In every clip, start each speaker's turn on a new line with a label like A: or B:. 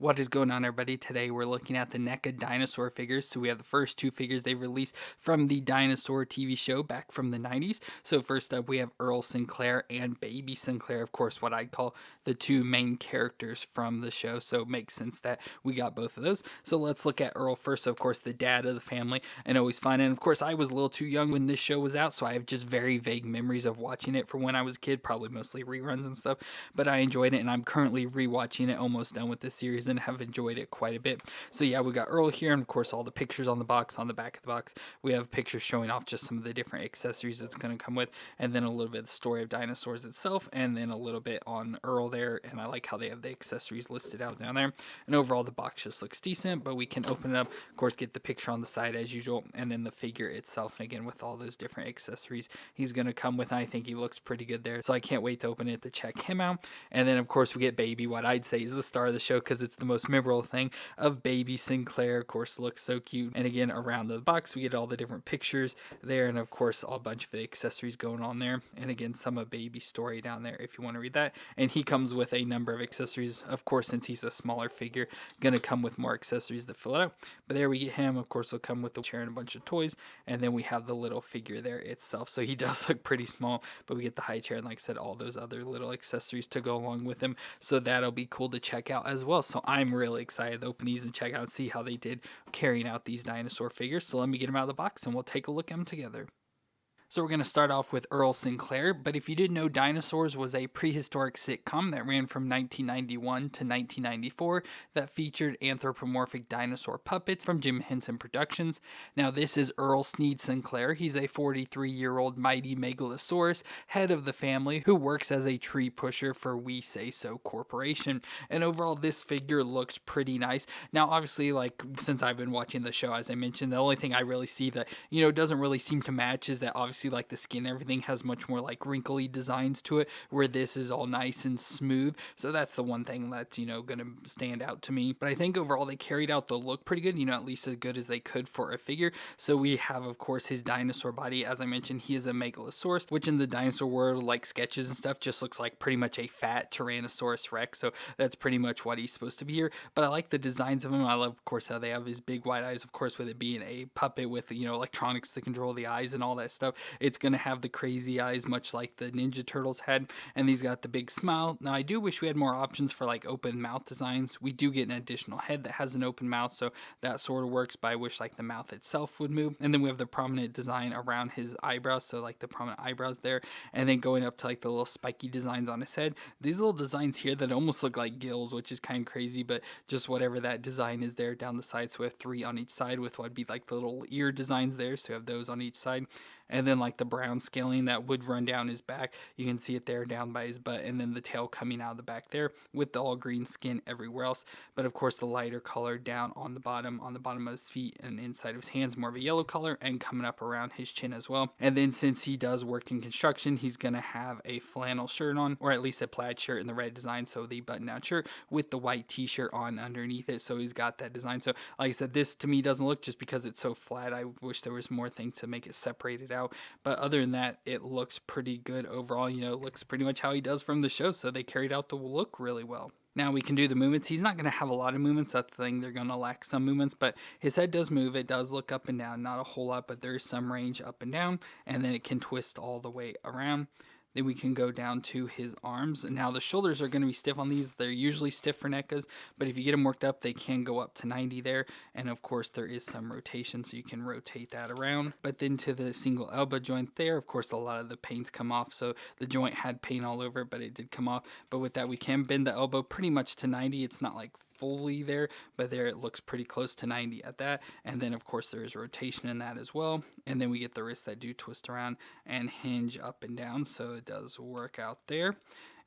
A: What is going on, everybody? Today we're looking at the NECA Dinosaur figures. So we have the first two figures they released from the Dinosaur TV show back from the 90s. So first up we have Earl Sinclair and Baby Sinclair, of course what I call the two main characters from the show. So it makes sense that we got both of those. So let's look at Earl first, of course the dad of the family, and always fun. And of course I was a little too young when this show was out, so I have just very vague memories of watching it from when I was a kid, probably mostly reruns and stuff. But I enjoyed it, and I'm currently rewatching it, almost done with this series, and have enjoyed it quite a bit. So yeah, we got Earl here, and of course all the pictures on the box. On the back of the box we have pictures showing off just some of the different accessories it's going to come with, and then a little bit of the story of Dinosaurs itself, and then a little bit on Earl there. And I like how they have the accessories listed out down there. And overall the box just looks decent, but we can open it up, of course get the picture on the side as usual, and then the figure itself, and again with all those different accessories he's going to come with. I think he looks pretty good there, so I can't wait to open it to check him out. And then of course we get Baby, what I'd say is the star of the show, because it's the most memorable thing of Baby Sinclair. Of course looks so cute, and again around the box we get all the different pictures there, and of course a bunch of the accessories going on there, and again some of Baby's story down there if you want to read that. And he comes with a number of accessories, of course since he's a smaller figure, gonna come with more accessories to fill it out. But there we get him, of course he'll come with the chair and a bunch of toys, and then we have the little figure there itself. So he does look pretty small, but we get the high chair and like I said all those other little accessories to go along with him, so that'll be cool to check out as well. So I'm really excited to open these and check out and see how they did carrying out these dinosaur figures. So let me get them out of the box and we'll take a look at them together. So we're going to start off with Earl Sinclair, but if you didn't know, Dinosaurs was a prehistoric sitcom that ran from 1991 to 1994 that featured anthropomorphic dinosaur puppets from Jim Henson Productions. Now this is Earl Sneed Sinclair. He's a 43-year-old mighty megalosaurus, head of the family, who works as a tree pusher for We Say So Corporation. And overall this figure looks pretty nice. Now obviously, like, since I've been watching the show, as I mentioned, the only thing I really see that, doesn't really seem to match is that obviously like the skin, everything has much more like wrinkly designs to it, where this is all nice and smooth. So that's the one thing that's gonna stand out to me. But I think overall they carried out the look pretty good, at least as good as they could for a figure. So we have of course his dinosaur body. As I mentioned, he is a megalosaurus, which in the dinosaur world, like sketches and stuff, just looks like pretty much a fat Tyrannosaurus Rex. So that's pretty much what he's supposed to be here. But I like the designs of him. I love of course how they have his big wide eyes, of course with it being a puppet with electronics to control the eyes and all that stuff. It's going to have the crazy eyes, much like the Ninja Turtles had, and he's got the big smile. Now, I do wish we had more options for like open mouth designs. We do get an additional head that has an open mouth, so that sort of works, but I wish like the mouth itself would move. And then we have the prominent design around his eyebrows, so like the prominent eyebrows there, and then going up to like the little spiky designs on his head. These little designs here that almost look like gills, which is kind of crazy, but just whatever that design is there down the side. So we have 3 on each side with what would be like the little ear designs there, so we have those on each side. And then like the brown scaling that would run down his back, you can see it there down by his butt, and then the tail coming out of the back there with the all green skin everywhere else. But of course the lighter color down on the bottom of his feet and inside of his hands, more of a yellow color, and coming up around his chin as well. And then since he does work in construction, he's gonna have a flannel shirt on, or at least a plaid shirt in the red design, so the button down shirt with the white t-shirt on underneath it. So he's got that design. So like I said, this to me doesn't look, just because it's so flat, I wish there was more things to make it separated out. But other than that, it looks pretty good overall. It looks pretty much how he does from the show, so they carried out the look really well. Now we can do the movements. He's not going to have a lot of movements. That's the thing. They're going to lack some movements, but his head does move. It does look up and down. Not a whole lot, but there is some range up and down, and then it can twist all the way around. Then we can go down to his arms. And now the shoulders are going to be stiff on these. They're usually stiff for NECAs, but if you get them worked up, they can go up to 90 there. And of course, there is some rotation, so you can rotate that around. But then to the single elbow joint there, of course, a lot of the paint's come off. So the joint had paint all over it, but it did come off. But with that, we can bend the elbow pretty much to 90. It's not like fully there, but there it looks pretty close to 90 at that. And then of course there is rotation in that as well. And then we get the wrists that do twist around and hinge up and down, so it does work out there.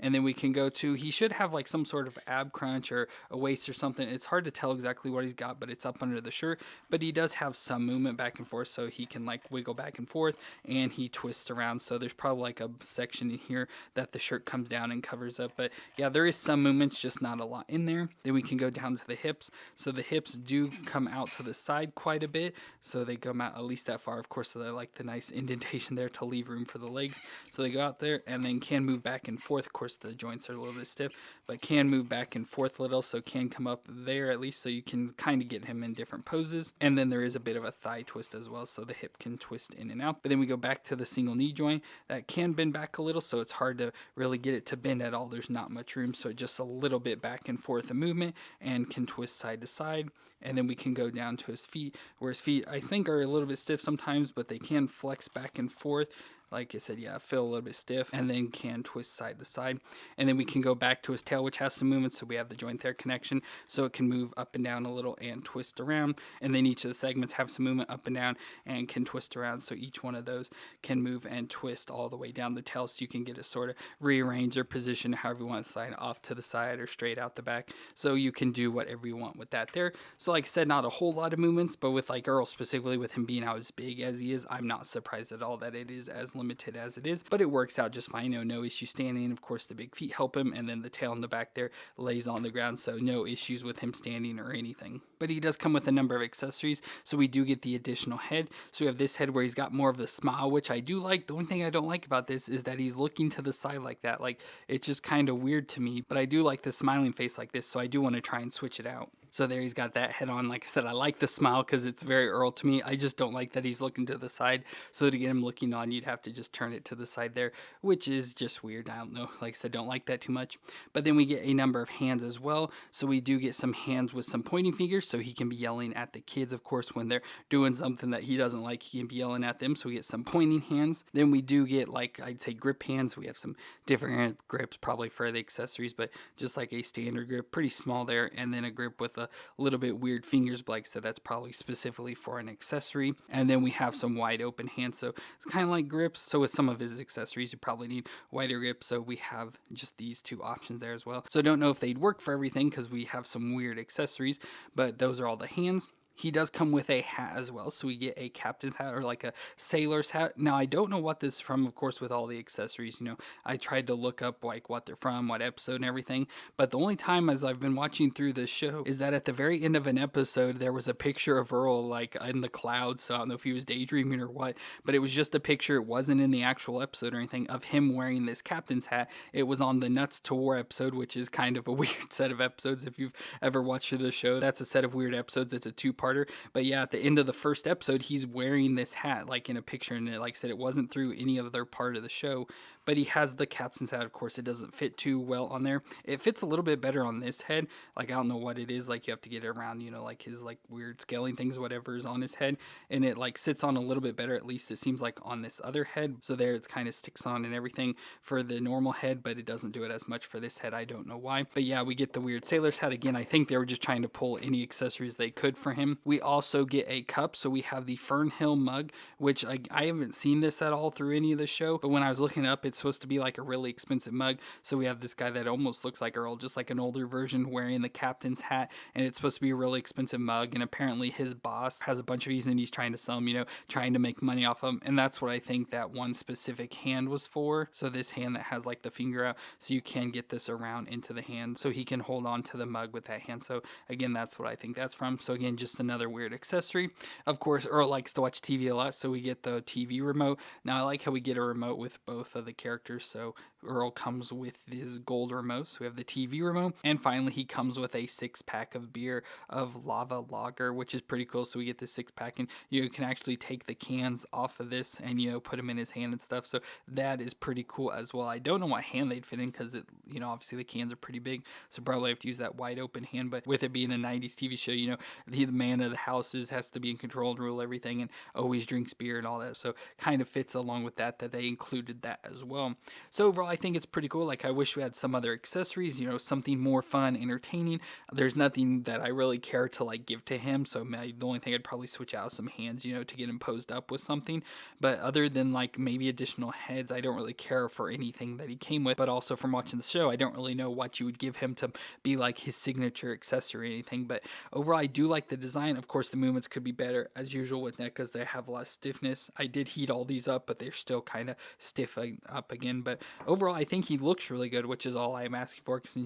A: And then we can go to, he should have like some sort of ab crunch or a waist or something. It's hard to tell exactly what he's got, but it's up under the shirt. But he does have some movement back and forth, so he can like wiggle back and forth, and he twists around. So there's probably like a section in here that the shirt comes down and covers up. But yeah, there is some movements, just not a lot in there. Then we can go down to the hips. So the hips do come out to the side quite a bit. So they come out at least that far. Of course, so they like the nice indentation there to leave room for the legs. So they go out there and then can move back and forth. Of course, course the joints are a little bit stiff, but can move back and forth a little, so can come up there at least, so you can kind of get him in different poses. And then there is a bit of a thigh twist as well, so the hip can twist in and out. But then we go back to the single knee joint that can bend back a little, so it's hard to really get it to bend at all. There's not much room, so just a little bit back and forth a movement, and can twist side to side. And then we can go down to his feet, where his feet I think are a little bit stiff sometimes, but they can flex back and forth. Like I said, yeah, feel a little bit stiff, and then can twist side to side. And then we can go back to his tail, which has some movement, so we have the joint there connection, so it can move up and down a little and twist around. And then each of the segments have some movement up and down and can twist around, so each one of those can move and twist all the way down the tail, so you can get it sort of rearrange or position however you want to slide off to the side or straight out the back. So you can do whatever you want with that there. So like I said, not a whole lot of movements, but with like Earl specifically, with him being out as big as he is, I'm not surprised at all that it is as limited as it is, but it works out just fine. No issue standing. Of course, the big feet help him, and then the tail in the back there lays on the ground, so no issues with him standing or anything. But he does come with a number of accessories, so we do get the additional head. So we have this head where he's got more of the smile, which I do like. The only thing I don't like about this is that he's looking to the side like that. Like, it's just kind of weird to me, but I do like the smiling face like this, so I do want to try and switch it out. So there he's got that head on. Like I said, I like the smile because it's very Earl to me. I just don't like that he's looking to the side. So to get him looking on, you'd have to just turn it to the side there, which is just weird. I don't know. Like I said, don't like that too much. But then we get a number of hands as well. So we do get some hands with some pointing fingers, so he can be yelling at the kids, of course, when they're doing something that he doesn't like. He can be yelling at them, so we get some pointing hands. Then we do get, like, I'd say grip hands. We have some different grips probably for the accessories, but just like a standard grip, pretty small there, and then a grip with a little bit weird fingers, but like I said, that's probably specifically for an accessory. And then we have some wide open hands, so it's kind of like grips. So with some of his accessories, you probably need wider grips, so we have just these two options there as well. So don't know if they'd work for everything because we have some weird accessories, but those are all the hands. He does come with a hat as well, so we get a captain's hat or like a sailor's hat. Now, I don't know what this is from, of course, with all the accessories. I tried to look up like what they're from, what episode and everything, but the only time as I've been watching through this show is that at the very end of an episode, there was a picture of Earl like in the clouds, so I don't know if he was daydreaming or what, but it was just a picture. It wasn't in the actual episode or anything of him wearing this captain's hat. It was on the Nuts to War episode, which is kind of a weird set of episodes if you've ever watched the show. That's a set of weird episodes. It's a two-parter. But yeah, at the end of the first episode, he's wearing this hat like in a picture, and like I said, it wasn't through any other part of the show, but he has the captain's hat. Of course, it doesn't fit too well on there. It fits a little bit better on this head. Like, I don't know what it is, like you have to get it around, like his like weird scaling things, whatever is on his head, and it like sits on a little bit better, at least it seems like, on this other head. So there it kind of sticks on and everything for the normal head, but it doesn't do it as much for this head. I don't know why. But yeah, we get the weird sailor's hat again. I think they were just trying to pull any accessories they could for him. We also get a cup, so we have the Fernhill mug, which I haven't seen this at all through any of the show, but when I was looking up, it's supposed to be like a really expensive mug. So we have this guy that almost looks like Earl, just like an older version, wearing the captain's hat, and it's supposed to be a really expensive mug, and apparently his boss has a bunch of these and he's trying to sell them, trying to make money off of them, and that's what I think that one specific hand was for. So this hand that has like the finger out, so you can get this around into the hand, so he can hold on to the mug with that hand. So again, that's what I think that's from. So again, just another weird accessory. Of course, Earl likes to watch TV a lot, so we get the TV remote. Now, I like how we get a remote with both of the characters. So Earl comes with his gold remote, so we have the TV remote, and finally he comes with a 6-pack of beer of Lava Lager, which is pretty cool. So we get this 6-pack, and you can actually take the cans off of this and put them in his hand and stuff. So that is pretty cool as well. I don't know what hand they'd fit in because it, obviously the cans are pretty big, so probably have to use that wide open hand. But with it being a 90s TV show, the man of the houses has to be in control and rule everything, and always drinks beer and all that. So kind of fits along with that they included that as well. So overall, I think it's pretty cool. Like, I wish we had some other accessories, something more fun, entertaining. There's nothing that I really care to like give to him, so the only thing I'd probably switch out some hands, to get him posed up with something. But other than like maybe additional heads, I don't really care for anything that he came with. But also from watching the show, I don't really know what you would give him to be like his signature accessory or anything. But overall, I do like the design. Of course, the movements could be better as usual with NECAs. They have a lot of stiffness. I did heat all these up, but they're still kind of stiff up again. But overall, I think he looks really good, which is all I'm asking for, because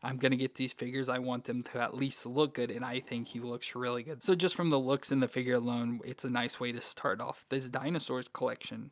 A: I'm gonna get these figures. I want them to at least look good, and I think he looks really good. So just from the looks and the figure alone, it's a nice way to start off this Dinosaurs collection.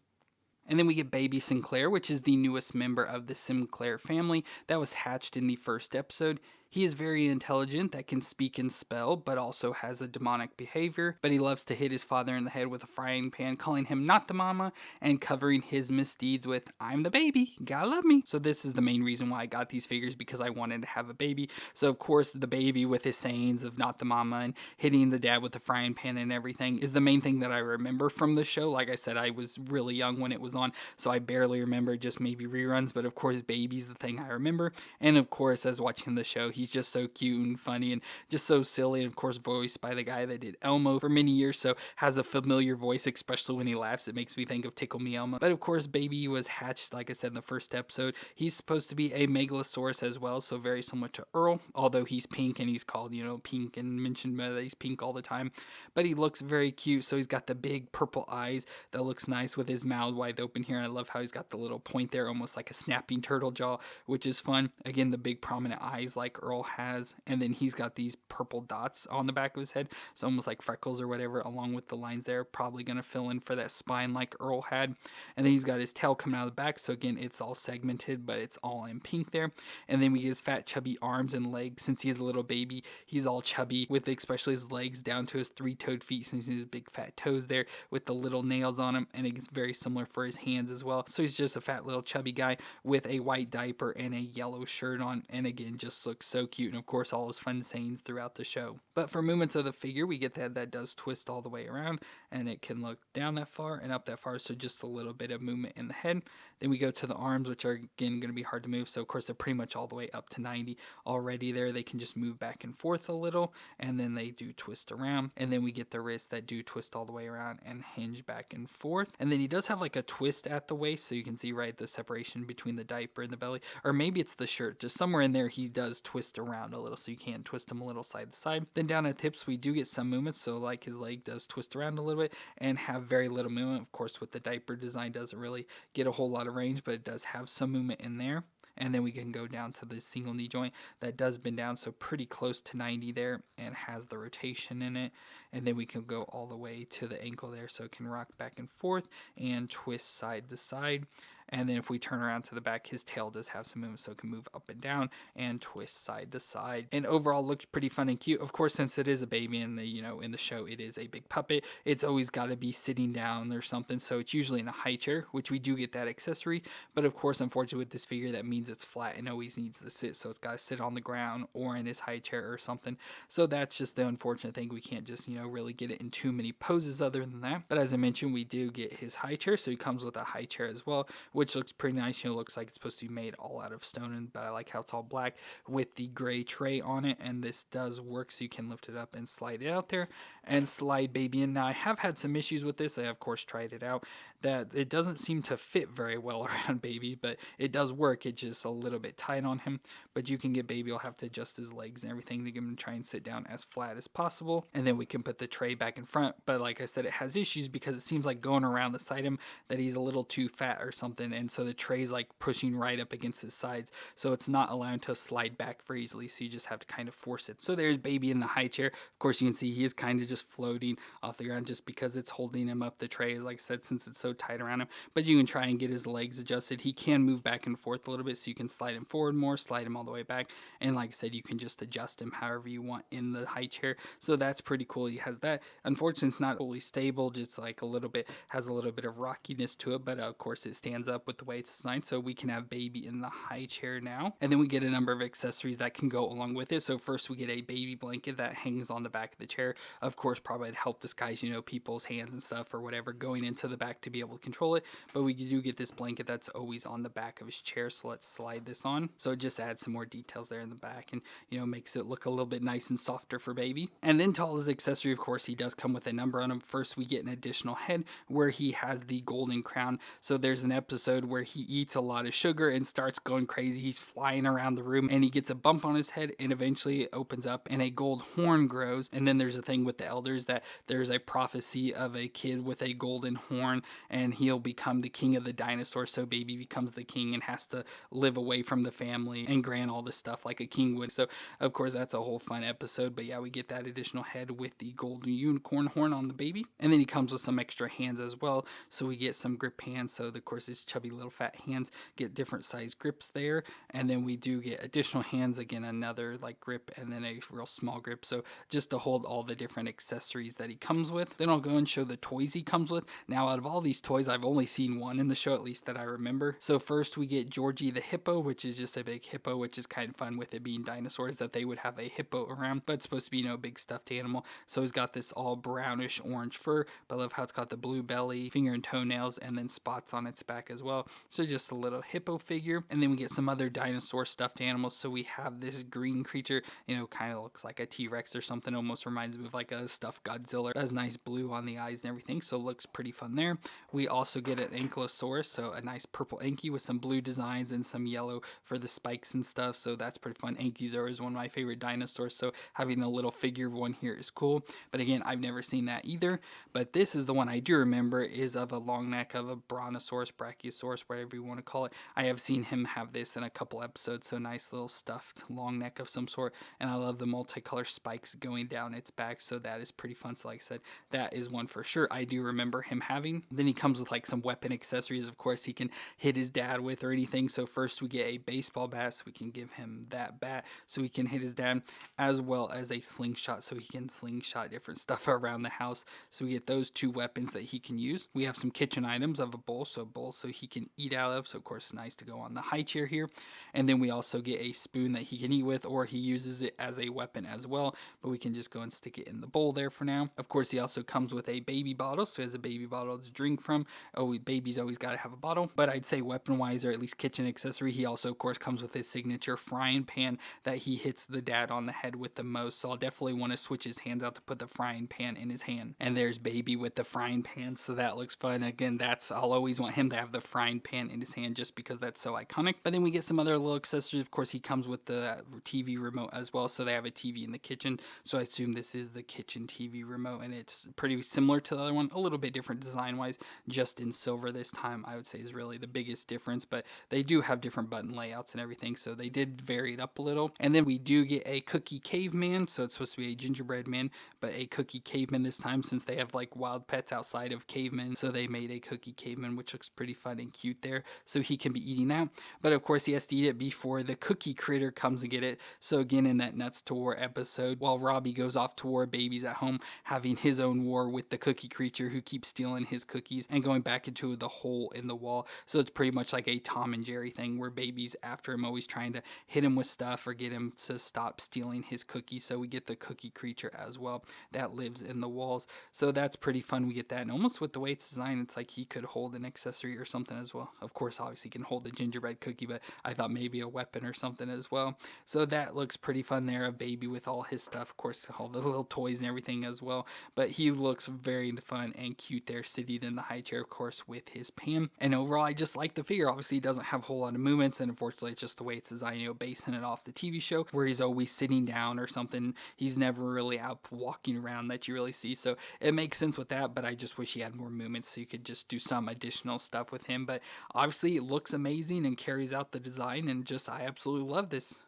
A: And then we get baby Sinclair, which is the newest member of the Sinclair family that was hatched in the first episode. He is very intelligent, that can speak and spell, but also has a demonic behavior. But he loves to hit his father in the head with a frying pan, calling him not the mama, and covering his misdeeds with, I'm the baby, you gotta love me. So this is the main reason why I got these figures, because I wanted to have a baby. So of course, the baby with his sayings of not the mama and hitting the dad with the frying pan and everything is the main thing that I remember from the show. Like I said, I was really young when it was on, so I barely remember, just maybe reruns. But of course, baby's the thing I remember. And of course, as watching the show, he's just so cute and funny and just so silly. And of course, voiced by the guy that did Elmo for many years, so has a familiar voice, especially when he laughs. It makes me think of Tickle Me Elmo. But of course, baby was hatched, like I said, in the first episode. He's supposed to be a megalosaurus as well, so very similar to Earl, although he's pink and he's called, Pink, and mentioned that he's pink all the time. But he looks very cute, so he's got the big purple eyes that looks nice with his mouth wide open here. I love how he's got the little point there, almost like a snapping turtle jaw, which is fun. Again, the big prominent eyes like Earl has, and then he's got these purple dots on the back of his head, so almost like freckles or whatever, along with the lines there, probably going to fill in for that spine like Earl had. And then he's got his tail coming out of the back, so again, it's all segmented, but it's all in pink there. And then we get his fat chubby arms and legs. Since he's a little baby, he's all chubby, with especially his legs down to his three-toed feet, since he's big fat toes there with the little nails on him. And it's very similar for his hands as well, so he's just a fat little chubby guy with a white diaper and a yellow shirt on, and again, just looks so cute. And of course, all his fun sayings throughout the show. But for movements of the figure, we get that does twist all the way around, and it can look down that far and up that far, so just a little bit of movement in the head. Then we go to the arms, which are again going to be hard to move, so of course they're pretty much all the way up to 90 already there. They can just move back and forth a little, and then they do twist around. And then we get the wrists that do twist all the way around and hinge back and forth. And then he does have like a twist at the waist, so you can see right the separation between the diaper and the belly, or maybe it's the shirt, just somewhere in there he does twist around a little, so you can twist him a little side to side. Then down at the hips we do get some movement, so like his leg does twist around a little bit and have very little movement. Of course, with the diaper design, doesn't really get a whole lot of range, but it does have some movement in there. And then we can go down to the single knee joint that does bend down, so pretty close to 90 there, and has the rotation in it. And then we can go all the way to the ankle there, so it can rock back and forth and twist side to side. And then if we turn around to the back, his tail does have some movement, so it can move up and down and twist side to side. And overall looks pretty fun and cute. Of course, since it is a baby in the, in the show, it is a big puppet. It's always got to be sitting down or something, so it's usually in a high chair, which we do get that accessory. But of course, unfortunately with this figure, that means it's flat and always needs to sit, so it's got to sit on the ground or in his high chair or something. So that's just the unfortunate thing. We can't just, really get it in too many poses other than that. But as I mentioned, we do get his high chair, so he comes with a high chair as well, which looks pretty nice. Looks like it's supposed to be made all out of stone, but I like how it's all black with the gray tray on it. And this does work, so you can lift it up and slide it out there and slide baby in. Now, I have had some issues with this. I of course tried it out, that it doesn't seem to fit very well around baby, but it does work. It's just a little bit tight on him. But you can get baby, you'll have to adjust his legs and everything to get him to try and sit down as flat as possible, and then we can put the tray back in front. But like I said, it has issues because it seems like going around the side of him that he's a little too fat or something, and so the tray's like pushing right up against his sides, so it's not allowing to slide back very easily, so you just have to kind of force it. So there's baby in the high chair. Of course, you can see he is kind of just floating off the ground just because it's holding him up the tray, like I said, since it's so tight around him. But you can try and get his legs adjusted. He can move back and forth a little bit, so you can slide him forward more, slide him all the way back, and like I said, you can just adjust him however you want in the high chair. So that's pretty cool. He has that. Unfortunately, it's not fully stable, just like a little bit, has a little bit of rockiness to it, but of course it stands up with the way it's designed, so we can have baby in the high chair now. And then we get a number of accessories that can go along with it. So first we get a baby blanket that hangs on the back of the chair. Of course, probably to help disguise, people's hands and stuff or whatever going into the back to be able to control it. But we do get this blanket that's always on the back of his chair, so let's slide this on. So it just adds some more details there in the back and, makes it look a little bit nice and softer for baby. And then to all his accessory, of course, he does come with a number on him. First, we get an additional head where he has the golden crown. So there's an episode where he eats a lot of sugar and starts going crazy. He's flying around the room and he gets a bump on his head, and eventually it opens up and a gold horn grows. And then there's a thing with the elders that there's a prophecy of a kid with a golden horn, and he'll become the king of the dinosaurs. So Baby becomes the king and has to live away from the family and grant all this stuff like a king would. So of course that's a whole fun episode. But yeah, we get that additional head with the golden unicorn horn on the Baby, and then he comes with some extra hands as well. So we get some grip hands. So of course his chubby little fat hands get different size grips there, and then we do get additional hands, again another like grip, and then a real small grip, so just to hold all the different accessories that he comes with. Then I'll go and show the toys he comes with. Now out of all these toys, I've only seen one in the show, at least that I remember. So first we get Georgie the hippo, which is just a big hippo, which is kind of fun with it being dinosaurs that they would have a hippo around, but it's supposed to be, you know, a big stuffed animal. So he's got this all brownish orange fur, but I love how it's got the blue belly, finger and toenails, and then spots on its back as well. So just a little hippo figure. And then we get some other dinosaur stuffed animals. So we have this green creature, you know, kind of looks like a T-Rex or something, almost reminds me of like a stuffed Godzilla. It has nice blue on the eyes and everything, so looks pretty fun there. We also get an ankylosaurus, so a nice purple Anky with some blue designs and some yellow for the spikes and stuff, so that's pretty fun. Ankysaur is one of my favorite dinosaurs, so having a little figure of one here is cool. But again, I've never seen that either. But this is the one I do remember, is of a long neck of a brontosaurus, brachiosaurus, whatever you want to call it. I have seen him have this in a couple episodes, so nice little stuffed long neck of some sort, and I love the multicolor spikes going down its back, so that is pretty fun. So like I said, that is one for sure I do remember him having. Then he comes with like some weapon accessories, of course, he can hit his dad with or anything. So first we get a baseball bat, so we can give him that bat so he can hit his dad, as well as a slingshot, so he can slingshot different stuff around the house. So we get those two weapons that he can use. We have some kitchen items of a bowl, so he can eat out of, so of course nice to go on the high chair here. And then we also get a spoon that he can eat with, or he uses it as a weapon as well, but we can just go and stick it in the bowl there for now. Of course he also comes with a baby bottle, so he has a baby bottle to drink from. Oh, baby's always got to have a bottle. But I'd say weapon wise, or at least kitchen accessory, he also of course comes with his signature frying pan that he hits the dad on the head with the most. So I'll definitely want to switch his hands out to put the frying pan in his hand. And there's Baby with the frying pan, so that looks fun. Again, I'll always want him to have the frying pan in his hand just because that's so iconic. But then we get some other little accessories. Of course he comes with the TV remote as well, so they have a TV in the kitchen, so I assume this is the kitchen TV remote, and it's pretty similar to the other one, a little bit different design wise, just in silver this time, I would say is really the biggest difference. But they do have different button layouts and everything, so they did vary it up a little. And then we do get a cookie caveman, so it's supposed to be a gingerbread man, but a cookie caveman this time, since they have like wild pets outside of cavemen, so they made a cookie caveman, which looks pretty fun and cute there, so he can be eating that. But of course he has to eat it before the cookie critter comes and get it. So again, in that Nuts to War episode, while Robbie goes off to war, Baby's at home having his own war with the cookie creature who keeps stealing his cookies and going back into the hole in the wall. So it's pretty much like a Tom and Jerry thing, where Baby's after him, always trying to hit him with stuff or get him to stop stealing his cookies. So we get the cookie creature as well that lives in the walls, so that's pretty fun. We get that, and almost with the way it's designed, it's like he could hold an accessory or something as well. Of course obviously he can hold a gingerbread cookie, but I thought maybe a weapon or something as well. So that looks pretty fun there, a Baby with all his stuff, of course all the little toys and everything as well. But he looks very fun and cute there, sitting in the high chair, of course, with his pan. And overall I just like the figure. Obviously he doesn't have a whole lot of movements, and unfortunately it's just the way it's designed, you know, basing it off the TV show where he's always sitting down or something. He's never really out walking around that you really see, so it makes sense with that. But I just wish he had more movements so you could just do some additional stuff with him. But obviously it looks amazing and carries out the design, and just I absolutely love this.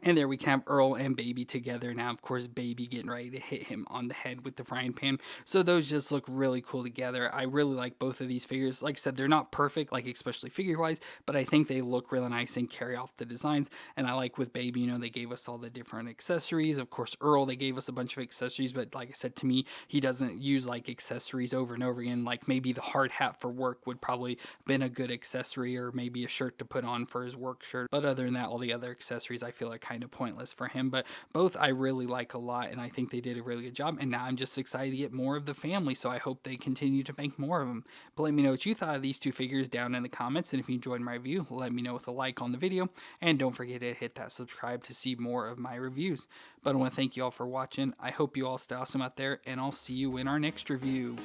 A: And there we can have Earl and Baby together now. Of course, Baby getting ready to hit him on the head with the frying pan. So those just look really cool together. I really like both of these figures. Like I said, they're not perfect, like especially figure-wise, but I think they look really nice and carry off the designs. And I like with Baby, you know, they gave us all the different accessories. Of course, Earl, they gave us a bunch of accessories, but like I said, to me, he doesn't use like accessories over and over again. Like maybe the hard hat for work would probably been a good accessory, or maybe a shirt to put on for his work shirt. But other than that, all the other accessories I feel are kind of pointless for him. But both I really like a lot, and I think they did a really good job, and now I'm just excited to get more of the family, so I hope they continue to make more of them. But let me know what you thought of these two figures down in the comments, and if you enjoyed my review, let me know with a like on the video, and don't forget to hit that subscribe to see more of my reviews. But I want to thank you all for watching. I hope you all stay awesome out there, and I'll see you in our next review.